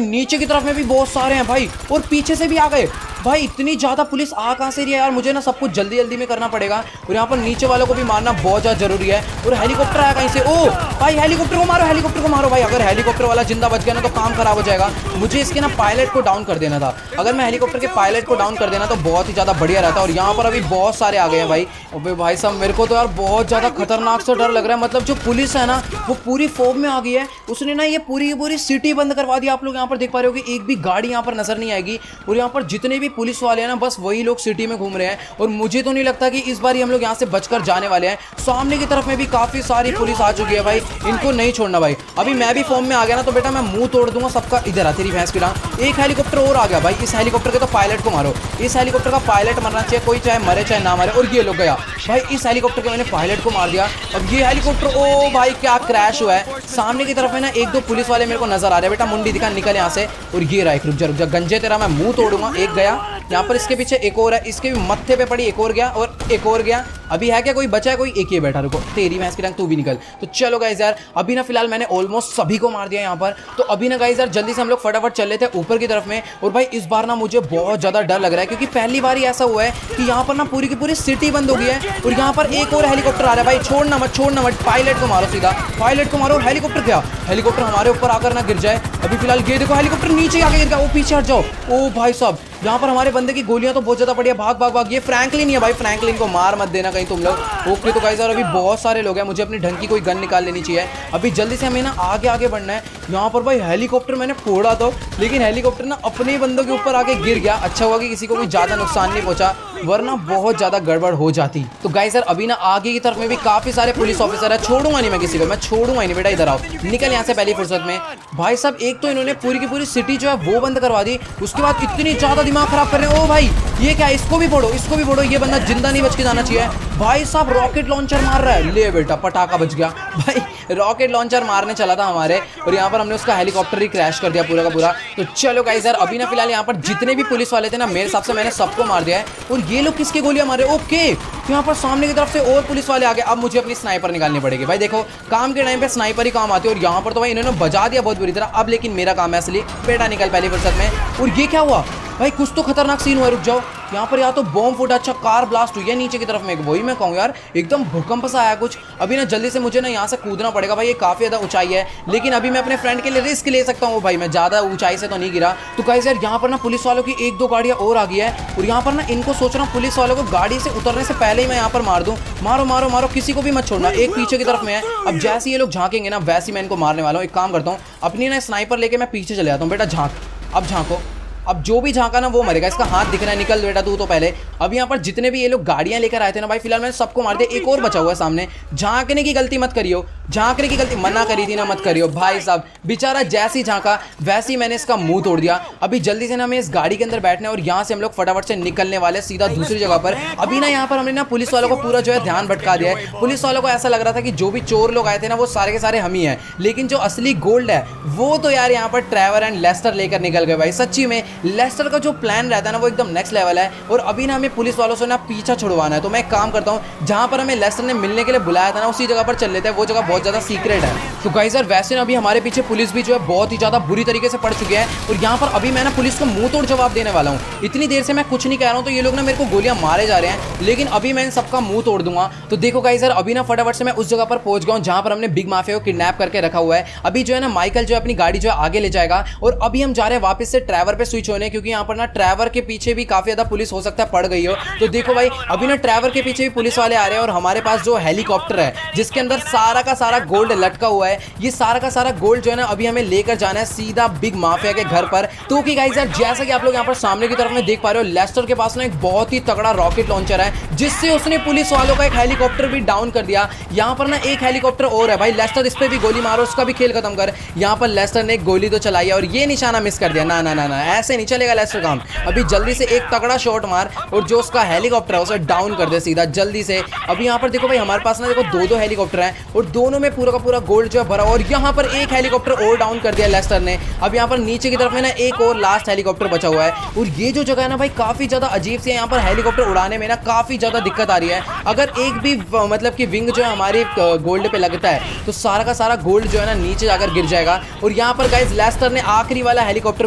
नीचे की तरफ में भी बहुत सारे हैं भाई और पीछे से भी आ गए। भाई इतनी ज्यादा पुलिस आ कहां से रही है यार? मुझे ना सब कुछ जल्दी जल्दी में करना पड़ेगा और यहाँ पर नीचे वालों को भी मारना बहुत ज्यादा जरूरी है। और हेलीकॉप्टर आया कहीं से। ओ भाई हेलीकॉप्टर को मारो, हेलीकॉप्टर को मारो भाई। अगर हेलीकॉप्टर वाला जिंदा बच गया ना तो काम खराब हो जाएगा। मुझे इसके ना पायलट को डाउन कर देना था। अगर मैं हेलीकॉप्टर के पायलट को डाउन कर देना तो बहुत ही ज्यादा बढ़िया रहता। और यहाँ पर अभी बहुत सारे आ गए हैं भाई। अबे भाई साहब, मेरे को तो यार बहुत ज्यादा खतरनाक सा डर लग रहा है। मतलब जो पुलिस है ना, वो पूरी फॉर्म में आ गई है। उसने ना ये पूरी सिटी बंद करवा दी। आप लोग यहाँ पर देख पा रहे हो कि एक भी गाड़ी यहाँ पर नजर नहीं आएगी। और यहाँ पर जितने भी पुलिस वाले हैं ना, बस वही लोग सिटी में घूम रहे हैं। और मुझे तो नहीं लगता कि इस बार हम लोग यहाँ से बचकर जाने वाले हैं। सामने की तरफ में भी काफी सारी पुलिस आ चुकी है भाई, इनको नहीं छोड़ना भाई। अभी मैं भी फॉर्म में आ गया ना तो बेटा मैं मुंह तोड़ दूंगा सबका। इधर आ तेरी भैंस की टांग। एक हेलीकॉप्टर और आ गया भाई। इस हेलीकॉप्टर के तो पायलट को मारो। इस हेलीकॉप्टर का पायलट मरना चाहिए, कोई चाहे मरे चाहे ना मरे। और ये लोग गया भाई, इस हेलीकॉप्टर के मैंने पायलट को मार दिया। अब ये हेलीकॉप्टर, ओ भाई क्या क्रैश हुआ है। सामने की तरफ में ना एक दो पुलिस वाले मेरे को नजर आ रहे हैं। बेटा मुंडी दिखा, निकल यहाँ से। और ये रहा, रुक जा गंजे, तेरा मैं मुंह तोड़ूंगा। एक गया, यहाँ पर इसके पीछे एक और है, इसके भी मत्थे पे पड़ी। एक और गया और एक और गया। अभी है क्या, कोई बचा है? कोई एक ही बैठा। रुको तेरी भैंस की टांग, तू भी निकल। तो चलो गाइस यार, अभी ना फिलहाल मैंने ऑलमोस्ट सभी को मार दिया यहाँ पर। तो अभी ना गाइस यार, जल्दी से हम लोग फटाफट चल लेते हैं ऊपर की तरफ में। और भाई इस बार ना मुझे बहुत ज्यादा डर लग रहा है क्योंकि पहली बार ही ऐसा हुआ है कि यहाँ पर ना पूरी की पूरी सिटी बंद हो गई है। और यहाँ पर एक और हेलीकॉप्टर आ रहा है भाई। छोड़ना मत, छोड़ना मत। पायलट को मारो सीधा, पायलट को मारो। और हेलीकॉप्टर गया, हेलीकॉप्टर हमारे ऊपर आकर ना गिर जाए। अभी फिलहाल ये देखो, हेलीकॉप्टर नीचे आके गिर गया। वो पीछे हट जाओ। ओ भाई साहब, यहाँ पर हमारे बंदे की गोलियां तो बहुत ज्यादा बढ़िया। भाग भाग भाग। ये फ्रैंकलिन है भाई, फ्रैंकलिन को मार मत देना कहीं तुम लोग। ओके तो गाइस यार अभी बहुत सारे लोग हैं, मुझे अपनी ढंग की कोई गन निकाल लेनी चाहिए। अभी जल्दी से हमें ना आगे आगे बढ़ना है। यहाँ पर भाई हेलीकॉप्टर मैंने फोड़ा तो, लेकिन हेलीकॉप्टर ना अपने बंदों के ऊपर आके गिर गया। अच्छा हुआ कि किसी को कोई ज्यादा नुकसान नहीं पहुंचा, वरना बहुत ज्यादा गड़बड़ हो जाती। तो गाइस यार अभी ना आगे की तरफ में भी काफी सारे पुलिस ऑफिसर है। छोड़ूंगा नहीं मैं किसी को, मैं छोड़ूंगा नहीं बेटा। इधर आओ, निकल यहाँ से पहली फुर्सत में। भाई साहब एक तो इन्होंने पूरी की पूरी सिटी जो है वो बंद करवा दी, उसके बाद इतनी ज्यादा दिमाग खराब कर रहे हैं। ओ भाई ये क्या, इसको भी फोड़ो, इसको भी फोड़ो। ये बंदा जिंदा नहीं बच के जाना चाहिए। भाई साहब रॉकेट लॉन्चर मार रहा है। ले बेटा पटाखा बच गया। भाई रॉकेट लॉन्चर मारने चला था हमारे, और यहाँ पर हमने उसका हेलीकॉप्टर ही क्रैश कर दिया पूरा का पूरा। तो चलो गाइस यार अभी ना फिलहाल यहाँ पर जितने भी पुलिस वाले थे ना, मेरे हिसाब से मैंने सबको मार दिया है। और ये लोग किसकी गोलियां मार रहे हैं? ओके तो यहाँ पर सामने की तरफ से और पुलिस वाले आ गए। अब मुझे अपनी स्नाइपर निकालनी पड़ेगी। भाई देखो काम के टाइम पे स्नाइपर ही काम आती है, और यहाँ पर तो भाई इन्होंने बजा दिया बहुत बुरी तरह। अब लेकिन मेरा काम है असली। बेटा निकल पहली फुर्सत में। और ये क्या हुआ भाई, कुछ तो खतरनाक सीन हुआ। रुक जाओ, यहाँ पर या तो बॉम्ब फूटा, अच्छा कार ब्लास्ट हुई है नीचे की तरफ में। वही मैं कहूँ यार, एकदम भूकंप सा आया कुछ। अभी ना जल्दी से मुझे ना यहाँ से कूदना पड़ेगा भाई, ये काफी ज्यादा ऊंचाई है, लेकिन अभी मैं अपने फ्रेंड के लिए रिस्क ले सकता हूँ। भाई मैं ज्यादा ऊंचाई से तो नहीं गिरा। तो गाइस यार यहाँ पर ना पुलिस वालों की एक दो गाड़ियाँ और आ गई है, और यहाँ पर ना इनको सोच रहा हूँ पुलिस वालों को गाड़ी से उतरने से पहले ही मैं यहाँ पर मार दूँ। मारो मारो मारो, किसी को भी मत छोड़ना। एक पीछे की तरफ में है, अब जैसे ये लोग झांकेंगे ना वैसे मैं इनको मारने वाला हूँ। एक काम करता हूँ, अपनी ना स्नाइपर लेके मैं पीछे चले जाता हूँ। बेटा झांक, अब झांको। अब जो भी झांका ना वो मरेगा। इसका हाथ दिख रहा है, निकल बेटा तू तो पहले। अब यहाँ पर जितने भी ये लोग गाड़ियां लेकर आए थे ना भाई, फिलहाल मैंने सबको मार दिया। एक और बचा हुआ है सामने। झांकने की गलती मत करियो, झांकने की गलती मना करी थी ना, मत करियो। भाई साहब बेचारा जैसी झांका वैसे ही मैंने इसका मुंह तोड़ दिया। अभी जल्दी से ना हमें इस गाड़ी के अंदर बैठना है, और यहाँ से हम लोग फटाफट से निकलने वाले सीधा दूसरी जगह पर। अभी ना यहाँ पर हमने ना पुलिस वालों को पूरा जो है ध्यान भटका दिया है। पुलिस वालों को ऐसा लग रहा था कि जो भी चोर लोग आए थे ना वो सारे के सारे हम ही हैं, लेकिन जो असली गोल्ड है वो तो यार यहाँ पर ट्रेवर एंड लेस्टर लेकर निकल गए। भाई सच्ची में लेस्टर का जो प्लान रहता है ना वो एकदम नेक्स्ट लेवल है। और अभी ना हमें पुलिस वालों से ना पीछा छुड़वाना है। तो मैं एक काम करता हूँ, जहां पर हमें लेस्टर ने मिलने के लिए बुलाया था ना उसी जगह पर चल लेते हैं। वो जगह बहुत ज्यादा सीक्रेट है। तो गाइस यार वैसे ना अभी हमारे पीछे पुलिस भी जो है बहुत ही ज्यादा बुरी तरीके से पड़ चुकी है, और यहाँ पर अभी मैं ना पुलिस को मुंह तोड़ जवाब देने वाला हूँ। इतनी देर से मैं कुछ नहीं कह रहा हूँ, तो ये लोग ना मेरे को गोलियां मारे जा रहे हैं, लेकिन अभी मैं इन सबका मुंह तोड़ दूंगा। तो देखो गाइस यार अभी ना फटाफट से मैं उस जगह पर पहुंच गया हूँ जहां पर हमने बिग माफिया को किडनैप करके रखा हुआ है। अभी जो है ना माइकल जो है अपनी गाड़ी जो है आगे ले जाएगा, और अभी हम जा रहे हैं वापस से ट्रेवर पे स्विच होने, क्योंकि यहाँ पर ना ट्रेवर के पीछे भी काफी ज्यादा पुलिस हो सकता है पड़ गई हो। तो देखो भाई अभी ना ट्रेवर के पीछे भी पुलिस वाले आ रहे हैं, और हमारे पास जो हेलीकॉप्टर है जिसके अंदर सारा का सारा गोल्ड लटका हुआ है, ये सारा का सारा गोल्ड जो है ना अभी हमें लेकर जाना है सीधा बिग माफिया के घर पर। तो कि गाइस यार जैसा कि आप लोग यहाँ पर सामने की तरफ में देख पा रहे हो, लेस्टर के पास ना एक बहुत ही तगड़ा रॉकेट लॉन्चर है, जिससे उसने पुलिस वालों का एक हेलीकॉप्टर भी डाउन कर दिया। यहाँ पर ना एक हेलीकॉप्टर और है भाई, लेस्टर इस पे भी गोली मारो, उसका भी खेल खत्म कर। यहाँ पर लेस्टर ने एक गोली तो चलाई है और ये निशाना मिस कर दिया। ना ना ना ना, ऐसे नहीं चलेगा लेस्टर काम। अभी जल्दी से एक तगड़ा शॉट मार और जो उसका हेलीकॉप्टर है उसे डाउन कर दे सीधा जल्दी से। अभी यहाँ पर देखो भाई हमारे पास ना देखो दो हेलीकॉप्टर हैं और दोनों में पूरा का पूरा गोल्ड जो है भरा, और यहाँ पर एक हेलीकॉप्टर और डाउन कर दिया लेस्टर ने। अब यहाँ पर नीचे की तरफ में ना एक और लास्ट हेलीकॉप्टर बचा हुआ है, और ये जो जगह है ना भाई काफी ज्यादा अजीब सी है। यहाँ पर हेलीकॉप्टर उड़ाने में ना काफी ज्यादा दिक्कत आ रही है। अगर एक भी मतलब कि विंग जो है हमारी गोल्ड पे लगता है तो सारा का सारा गोल्ड जो है ना नीचे जाकर गिर जाएगा। और यहाँ पर गाइस लेस्टर ने आखिरी वाला हेलीकॉप्टर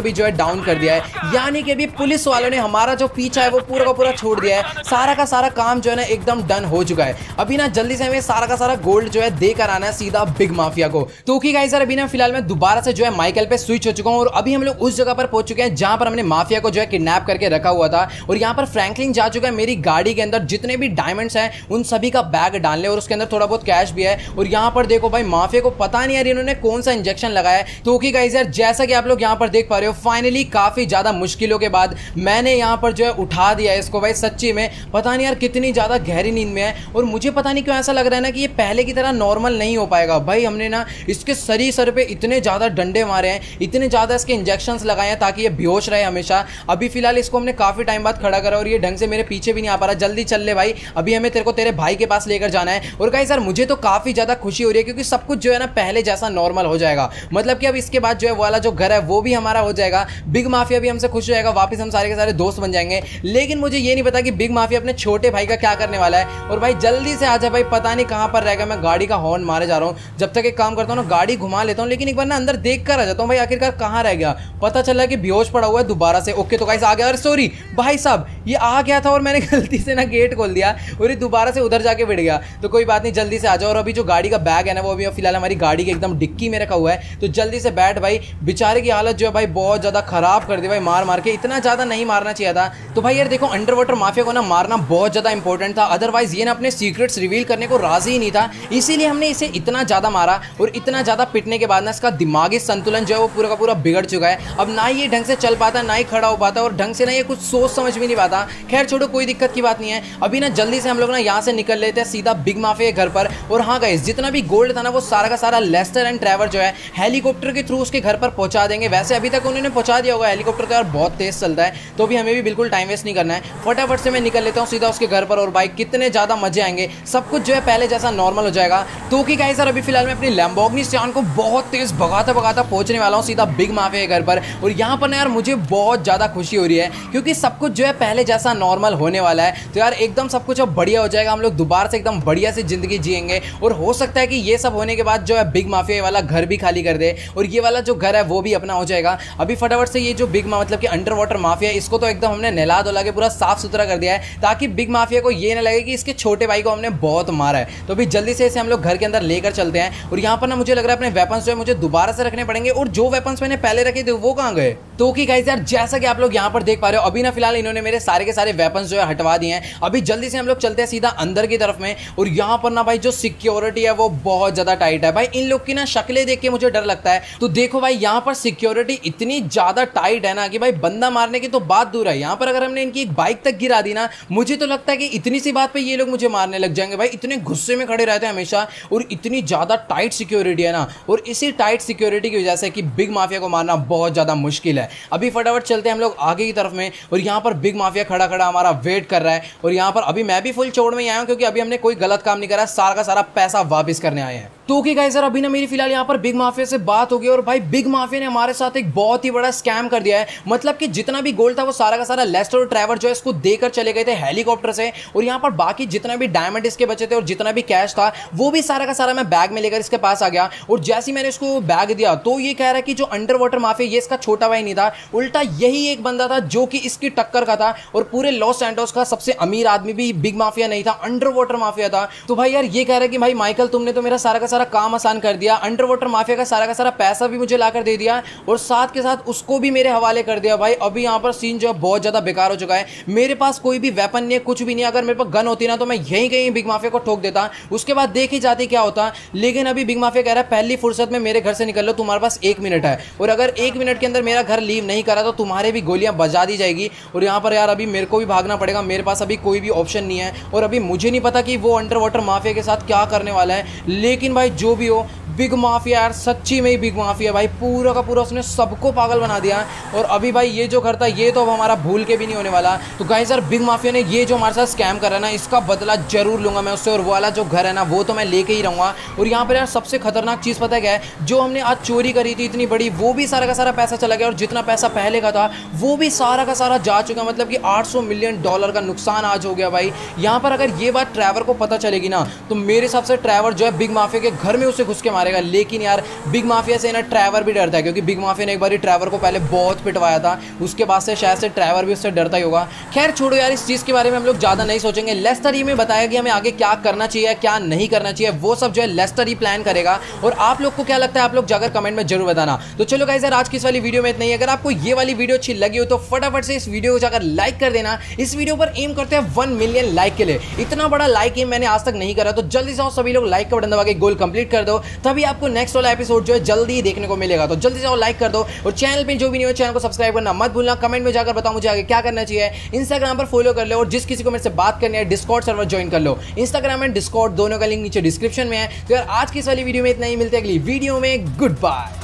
भी जो है डाउन कर दिया है, यानी कि अभी पुलिस वालों ने हमारा जो पीछा है वो पूरा का पूरा छोड़ दिया है। सारा का सारा काम जो है ना एकदम डन हो चुका है। अभी ना जल्दी से हमें सारा का सारा गोल्ड जो है देकर आना है सीधा बिग माफिया को। तो कि गाइस अभी ना फिलहाल मैं दोबारा से जो है माइकल पे स्विच हो चुका हूं, और अभी हम लोग उस जगह पर पहुंच चुके हैं जहां पर हमने माफिया को जो है किडनैप करके रखा हुआ था। और यहाँ पर फ्रैंकलिन जा चुका है मेरी गाड़ी के अंदर जितने भी डायमंड्स हैं उन सभी का बैग डालने, और उसके अंदर थोड़ा बहुत कैश भी है। और यहाँ पर देखो भाई माफिया को पता नहीं यार इन्होंने कौन सा इंजेक्शन लगाया है। तो कि गाइस यार जैसा कि आप लोग यहाँ पर देख पा रहे हो, फाइनली काफी ज्यादा मुश्किलों के बाद मैंने यहाँ पर जो है उठा दिया है इसको। भाई सच्ची में पता नहीं यार कितनी ज्यादा गहरी नींद में है, और मुझे पता नहीं क्यों ऐसा लग रहा है ना कि ये पहले की तरह नॉर्मल नहीं हो पाएगा। भाई हमने ना इसके सर पे इतने ज्यादा डंडे मारे हैं, इतने ज्यादा इसके इंजेक्शंस लगाए हैं ताकि ये बेहोश रहे हमेशा। अभी फिलहाल इसको हमने काफी टाइम बाद खड़ा करा और ये ढंग से मेरे पीछे भी नहीं आ पा रहा। जल्दी चल ले भाई, अभी हमें तेरे को तेरे भाई के पास लेकर जाना है। और गाइस यार मुझे तो काफी ज्यादा खुशी हो रही है क्योंकि सब कुछ जो है ना पहले जैसा नॉर्मल हो जाएगा। मतलब कि अब इसके बाद जो है वाला जो घर है वो भी हमारा हो जाएगा, बिग माफिया भी हमसे खुश हो जाएगा, वापस हम सारे के सारे दोस्त बन जाएंगे। लेकिन मुझे ये नहीं पता कि बिग माफिया अपने छोटे भाई का क्या करने वाला है। और भाई जल्दी से आजा भाई, पता नहीं कहां पर रहेगा। मैं गाड़ी का हॉर्न मारे जा रहा हूं। जब तक एक काम करता हूं ना गाड़ी घुमा लेता हूं, लेकिन एक बार ना अंदर देख कर आ जाता हूं भाई आखिरकार कहां रह गया। पता चला कि बेहोश पड़ा हुआ है दोबारा से। ओके तो गाइस आ गया। और सॉरी भाई साहब ये आ गया था और मैंने गलती से ना गेट खोल दिया और ये दोबारा से उधर जाके बैठ गया। तो कोई बात नहीं, जल्दी से आ जाओ। और अभी जो गाड़ी का बैग है ना वो अभी फिलहाल हमारी गाड़ी के एकदम डिक्की में रखा हुआ है। तो जल्दी से बैठ भाई। बेचारे की हालत जो है भाई बहुत ज्यादा खराब कर दी भाई मार मार के, इतना ज़्यादा नहीं मारना चाहिए था। तो भाई यार देखो अंडर वाटर माफिया को ना मारना बहुत ज़्यादा इंपॉर्टेंट था, अदरवाइज ये ना अपने सीक्रेट्स रिवील करने को राजी ही नहीं था, इसीलिए हमने इसे इतना ज़्यादा मारा और इतना ज़्यादा पिटने के बाद ना इसका दिमागी संतुलन जो है वो पूरा का पूरा बिगड़ चुका है। अब ना ये ढंग से चल पाता, ना ही खड़ा हो पाता और ढंग से ना ये कुछ सोच समझ भी नहीं पाता। खैर छोड़ो, कोई दिक्कत की बात नहीं है। अभी ना जल्दी से हम लोग ना यहाँ से निकल लेते हैं सीधा बिग माफिया के घर पर। और हाँ गाइस, जितना भी गोल्ड था ना वो सारा का सारा लेस्टर एंड ट्रेवर जो है हेलीकॉप्टर के थ्रू उसके घर पर पहुंचा देंगे। वैसे अभी तक उन्होंने पहुंचा दिया होगा, हेलीकॉप्टर का बहुत तेज चलता है, तो भी हमें भी बिल्कुल टाइम वेस्ट नहीं करना है। फटाफट से मैं निकल लेता हूँ सीधा उसके घर पर और भाई कितने ज़्यादा मजे आएंगे, सब कुछ जो है पहले जैसा नॉर्मल हो जाएगा। तो कि गाइस यार अभी फिलहाल मैं अपनी लैम्बोर्गिनी सियान को बहुत तेज भगाता भगाता पहुंचने वाला हूँ सीधा बिग माफिया के घर पर। और यहाँ पर ना यार मुझे बहुत ज़्यादा खुशी हो रही है क्योंकि सब कुछ जो है पहले जैसा नॉर्मल होने वाला है। तो यार एकदम सब कुछ अब बढ़िया हो जाएगा, हम लोग दोबारा से एकदम बढ़िया से जिंदगी जिएंगे। और हो सकता है कि ये सब होने के बाद जो है बिग माफिया वाला घर भी खाली कर दे और ये वाला जो घर है वो भी अपना हो जाएगा। अभी फटाफट से ये जो बिग मतलब कि अंडर वाटर माफिया, इसको तो एकदम हमने नहला धुला के पूरा साफ सुथरा कर दिया है ताकि बिग माफिया को ये ना लगे कि इसके छोटे भाई को हमने बहुत मारा है। तो अभी जल्दी से इसे हम लोग घर के अंदर लेकर चलते हैं। और यहाँ पर ना मुझे लग रहा है अपने वेपन्स जो है मुझे दोबारा से रखने पड़ेंगे, और जो वेपन्स मैंने पहले रखे थे वो कहाँ गए। तो कि गाइस यार जैसा कि आप लोग यहाँ पर देख पा रहे हो, अभी ना फिलहाल इन्होंने मेरे सारे के सारे वेपन्स जो है हटवा दिए हैं। अभी जल्दी से हम लोग चलते हैं सीधा अंदर की तरफ में। और यहाँ पर ना भाई जो सिक्योरिटी है वो बहुत ज्यादा टाइट है भाई, इन लोग की ना शक्लें देख के मुझे डर लगता है। तो देखो भाई यहाँ पर सिक्योरिटी इतनी ज्यादा टाइट है ना कि भाई बंदा मारने की तो बात दूर है, यहाँ पर अगर हमने इनकी एक बाइक तक गिरा दी ना, मुझे तो लगता है कि इतनी सी बात पे ये लोग मुझे मारने लग जाएंगे भाई। इतने गुस्से में खड़े रहते हैं हमेशा और इतनी ज्यादा टाइट सिक्योरिटी है ना, और इसी टाइट सिक्योरिटी की वजह से कि बिग माफिया को मारना बहुत ज्यादा मुश्किल है। अभी फटाफट चलते हैं हम लोग आगे की तरफ में। और यहाँ पर बिग माफिया खड़ा खड़ा हमारा वेट कर रहा है। और यहाँ पर अभी मैं भी फुल चौड़ में ही आया हूँ क्योंकि अभी हमने कोई गलत काम नहीं करा, सारा का सारा पैसा वापस करने आए हैं। तो कि गाइस यार अभी ना मेरी फिलहाल यहाँ पर बिग माफिया से बात हो गई और भाई बिग माफिया ने हमारे साथ एक बहुत ही बड़ा स्कैम कर दिया है। मतलब कि जितना भी गोल्ड था वो सारा का सारा लेस्टर और ट्रेवर जो है इसको देकर चले गए थे हेलीकॉप्टर से। और यहाँ पर बाकी जितना भी डायमंड इसके बचे थे और जितना भी कैश था वो भी सारा का सारा मैं बैग में लेकर इसके पास आ गया। और जैसे ही मैंने इसको बैग दिया तो ये कह रहा है कि जो अंडर वाटर माफिया ये इसका छोटा भाई नहीं था, उल्टा यही एक बंदा था जो कि इसकी टक्कर का था। और पूरे लॉस सैंटोस का सबसे अमीर आदमी भी बिग माफिया नहीं था, अंडर वाटर माफिया था। तो भाई यार ये कह रहा है कि भाई माइकल तुमने तो मेरा सारा का सारा काम आसान कर दिया, अंडर वाटर माफिया का सारा पैसा भी मुझे लाकर दे दिया और साथ के साथ उसको भी मेरे हवाले कर दिया। भाई अभी यहाँ पर सीन जो है बहुत ज्यादा बेकार हो चुका है। मेरे पास कोई भी वेपन नहीं है, कुछ भी नहीं है। अगर मेरे पास गन होती ना तो मैं यहीं कहीं बिग माफिया को ठोक देता, उसके बाद देखी जाती क्या होता। लेकिन अभी बिग माफिया कह रहा है पहली फुर्सत में मेरे घर से निकल लो, तुम्हारे पास 1 मिनट है, और अगर 1 मिनट के अंदर मेरा घर लीव नहीं करा तो तुम्हारे भी गोलियां बजा दी जाएगी। और यहाँ पर यार अभी मेरे को भी भागना पड़ेगा, मेरे पास अभी कोई भी ऑप्शन नहीं है। और अभी मुझे नहीं पता कि वो अंडर वाटर माफिया के साथ क्या करने वाला है। लेकिन भाई जो भी हो, बिग माफिया यार सच्ची में ही बिग माफिया भाई, पूरा का पूरा उसने सबको पागल बना दिया। और अभी भाई ये जो करता है ये तो अब हमारा भूल के भी नहीं होने वाला। तो गाइस यार बिग माफिया ने ये जो हमारे साथ स्कैम कर रहा है ना, इसका बदला जरूर लूंगा मैं उससे। और वो वाला जो घर है ना वो तो मैं लेके ही रहूंगा। और यहाँ पर यार सबसे खतरनाक चीज़ पता है क्या है, जो हमने आज चोरी करी थी इतनी बड़ी, वो भी सारा का सारा पैसा चला गया। और जितना पैसा पहले का था वो भी सारा का सारा जा चुका। मतलब कि $800 मिलियन का नुकसान आज हो गया भाई। यहाँ पर अगर ये बात ट्रेवर को पता चलेगी ना तो मेरे हिसाब से ट्रेवर जो है बिग माफिया के घर में उसे घुस के मारेगा। लेकिन यार बिग माफिया से ना ट्रेवर भी डरता है क्योंकि बिग माफिया ने एक बार ट्रेवर को पहले बहुत पिटवाया था, उसके बाद से शायद से ट्रेवर भी उससे डरता ही होगा। खैर छोड़ो यार, इस चीज़ के बारे में हम लोग ज़्यादा नहीं सोचेंगे। लेस्टर ही में बताया कि हमें आगे क्या करना चाहिए क्या नहीं करना चाहिए, वो सब जो है लेस्टर ही प्लान करेगा। और आप लोग को क्या लगता है आप लोग जाकर कमेंट में जरूर बताना। तो चलो गाइस यार आज की इस वाली वीडियो में इतना ही। अगर आपको ये वाली वीडियो अच्छी लगी हो तो फटाफट से इस वीडियो को जाकर लाइक कर देना। इस वीडियो पर एम करते हैं 1 मिलियन लाइक के लिए। इतना बड़ा लाइक एम मैंने आज तक नहीं करा, तो जल्दी से सभी लोग लाइक का बटन दबा के गोल कंप्लीट कर दो, तभी आपको नेक्स्ट वाला एपिसोड जो है जल्दी देखने को मिलेगा। तो जल्दी से लाइक कर दो और चैनल पे जो भी नहीं हो चैनल को सब्सक्राइब करना मत भूलना। कमेंट में जाकर बताओ मुझे आगे क्या करना चाहिए। इंस्टाग्राम पर फॉलो कर लो और जिस किसी को मेरे से बात करनी है डिस्कॉर्ड सर्वर ज्वाइन कर लो। इंस्टाग्राम एंड डिस्कॉर्ड दोनों का लिंक नीचे डिस्क्रिप्शन में है। तो यार आज की इस वाली वीडियो में इतना ही, मिलते हैं अगली वीडियो में। Good bye.